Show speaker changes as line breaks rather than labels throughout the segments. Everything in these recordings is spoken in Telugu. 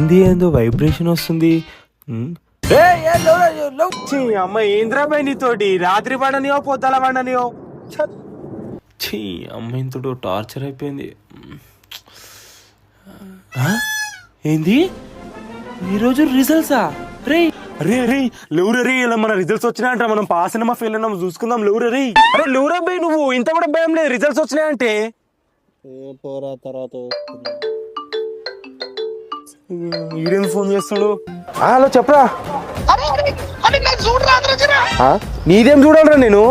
ఏంది ఏందో వైబ్రేషన్ వస్తుంది.
అమ్మ ఏంద్రాబాయ్ నీతోటి రాత్రి పడనియో పొద్దుల పడనియో.
ఛీ అమ్మాయితో టార్చర్ అయిపోయింది. ఏంది ఈరోజు రిజల్ట్సా? రే
అరే అరే లేవురా రే, ఇలా మన రిజల్ట్స్ వచ్చినాయంట. మనం పాస్ అయినా ఫెయిల్ అయినా చూసుకుందాం. లేవురా రే. అరే లేవురా బాయ్, నువ్వు ఇంత కూడా భయం లేదు రిజల్ట్స్ వచ్చినాయంటే.
పోరా తర్వాత
ఈడేం ఫోన్ చేస్తాడు? హలో చెప్పరా. నీదేం చూడాలరా నేను?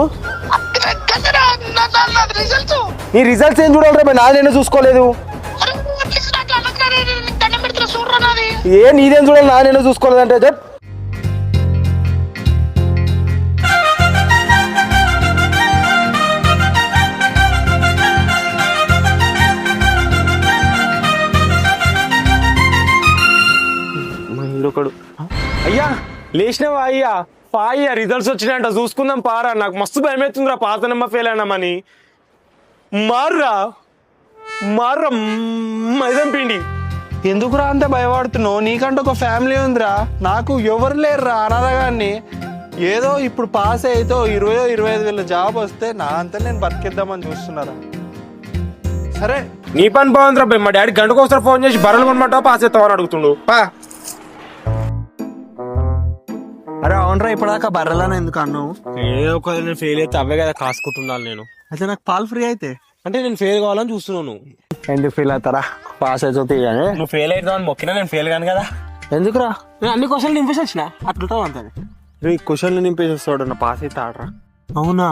నీ రిజల్ట్స్ ఏం చూడాలరా బాయ్? నాదేనా చూసుకోలేదు. ఏ నీదేం చూడాలి, నాదేనా చూసుకోలేదంటే చెప్. అయ్యా లేచినావా అయ్యా? అయ్యా రిజల్ట్స్ వచ్చినాయంట, చూసుకుందాం పారా. నాకు మస్తు భయం అవుతుందిరా పాస్ అయినమ్మా ఫెయిల్ అయినామని. మార్రా మార్రా మైదం పిండి.
ఎందుకురా అంత భయపడుతున్నావు? నీకంటే ఒక ఫ్యామిలీ ఉందిరా, నాకు ఎవరు లేరురా అనాథగాన్ని. ఏదో ఇప్పుడు పాస్ అయితే 20,000-25,000 జాబ్ వస్తే నా అంతా నేను బతికిద్దామని చూస్తున్నారా. సరే
నీ పని బాగుందిరా భయ్. మా డాడీ గంటకు ఒకసారి ఫోన్ చేసి బర్రెలు కొనమంటావా పాస్ అవుతావని అడుగుతుండు. పా.
అరే అవునరా, ఇప్పటిదాకా బర్రెలను ఎందుకు అన్నావు?
ఏదో ఒక నేను ఫెయిల్ అయితే అవే కదా కాసుకుంటున్నాను నేను.
అయితే నాకు పాలు ఫ్రీ అయితే
అంటే నేను ఫెయిల్ కావాలని చూస్తున్నాను.
ఎందుకు ఫీల్ అవుతారా? పాస్ అయితే
నువ్వు ఫెయిల్ అవుతావు అని మొక్కినా నేను ఫెయిల్ కాను కదా.
ఎందుకురా?
నేను అన్ని క్వశ్చన్లు నింపేసి వచ్చిన అట్లుంటావు అంతే.
రే క్వశ్చన్లు నింపేసి వస్తాడు, నా పాస్ అయితే ఆడరా.
అవునా?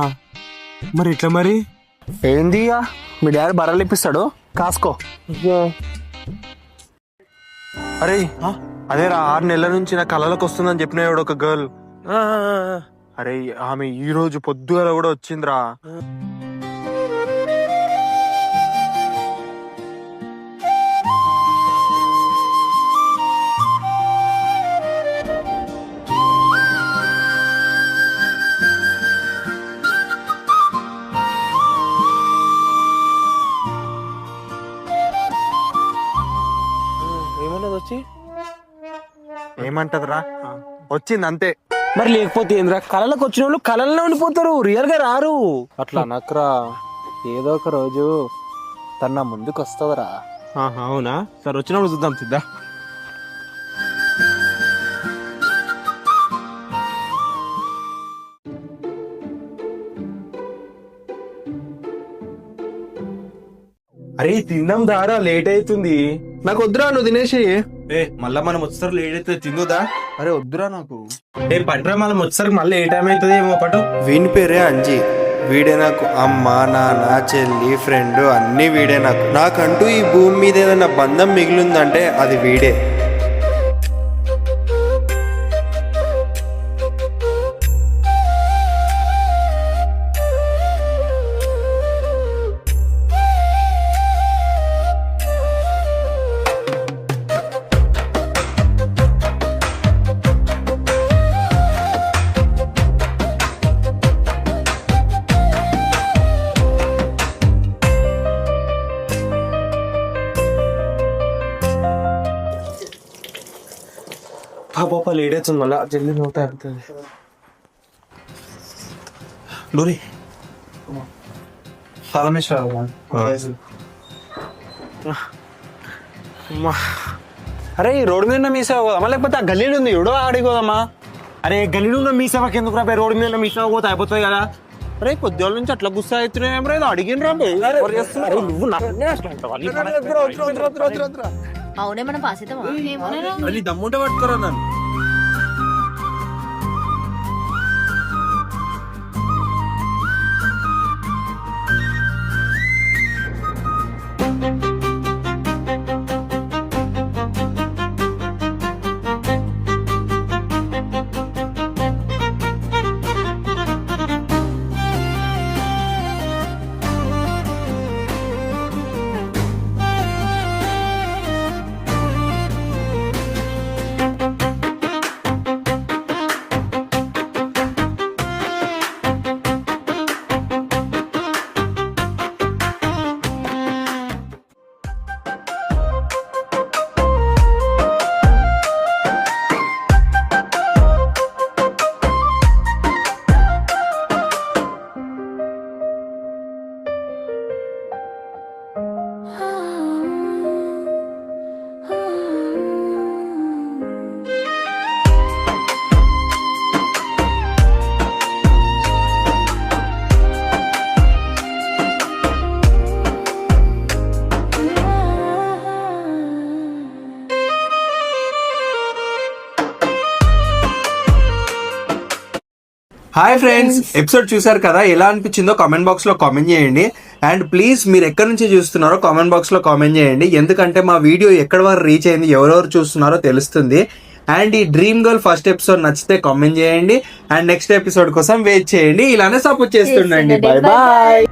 మరి ఇట్లా మరి
ఏంది ఇక మీ డాడీ బర్రెలు ఇప్పిస్తాడు, కాసుకో. అరే అదేరా 6 నెలల నుంచి నా కళలకు వస్తుందని చెప్పిన ఒక గర్ల్. అరే ఆమె ఈ రోజు పొద్దుగల కూడా వచ్చిందిరా.
ఏమన్నది వచ్చి?
ఏమంటదిరా? వచ్చింది అంతే.
మరి లేకపోతే ఏంద్రా, కళలకు వచ్చిన వాళ్ళు కళల్లో ఉండిపోతారు, రియల్ గా రారు.
అట్లా నక్కరా, ఏదో ఒక రోజు తన ముందుకు వస్తుందిరా.
అవునా? సరే వచ్చినప్పుడు చూద్దాం సిద్ధా. అరే తిందాం దారా, లేట్ అవుతుంది.
నాకు వద్దురా, నువ్వు తినేసి.
మళ్ళా మనం వచ్చేసరికి లేట్ అవుతుంది, తిందుదా?
అరే వద్దురా నాకు.
పట్రా మనం వచ్చేసరికి మళ్ళీ ఏ టైం అవుతుంది ఏమో పట్టు.
వీని పేరే అంజీ. వీడే నాకు అమ్మ, నాన్న, చెల్లి, ఫ్రెండ్ అన్నీ వీడే నాకు. నాకంటూ ఈ భూమి మీద ఏదైనా బంధం మిగిలిందంటే అది వీడే.
పాప లేట్ అవుతుంది, మళ్ళా జల్దీ అవుతాయి అవుతుంది. డోరీ
అరే ఈ రోడ్డు మీద మీ సేవ పోదామా, లేకపోతే ఆ గల్లీలు ఉంది ఎవడో ఆడికి పోదామా?
అరే గల్లీలో మీ సేవకి ఎందుకు రా, రోడ్డు మీద మీ సేవ పోతే అయిపోతుంది కదా.
అరే కొద్దిగా నుంచి అట్లా గుస్సా అవుతున్నాయి, ఏదో అడిగినరా?
నువ్వు
అవునే మనం పాస్ అవుతామా?
దమ్ముంటే పట్టుకోరా నన్ను.
హాయ్ ఫ్రెండ్స్, ఎపిసోడ్ చూసారు కదా, ఎలా అనిపించిందో కామెంట్ బాక్స్ లో కామెంట్ చేయండి. అండ్ ప్లీజ్ మీరు ఎక్కడి నుంచి చూస్తున్నారో కామెంట్ బాక్స్ లో కామెంట్ చేయండి, ఎందుకంటే మా వీడియో ఎక్కడి వరకు రీచ్ అయింది, ఎవరెవరు చూస్తున్నారో తెలుస్తుంది. అండ్ ఈ డ్రీమ్ గర్ల్ ఫస్ట్ ఎపిసోడ్ నచ్చితే కామెంట్ చేయండి. అండ్ నెక్స్ట్ ఎపిసోడ్ కోసం వెయిట్ చేయండి. ఇలానే సపోర్ట్ చేస్తుండండి. Bye bye.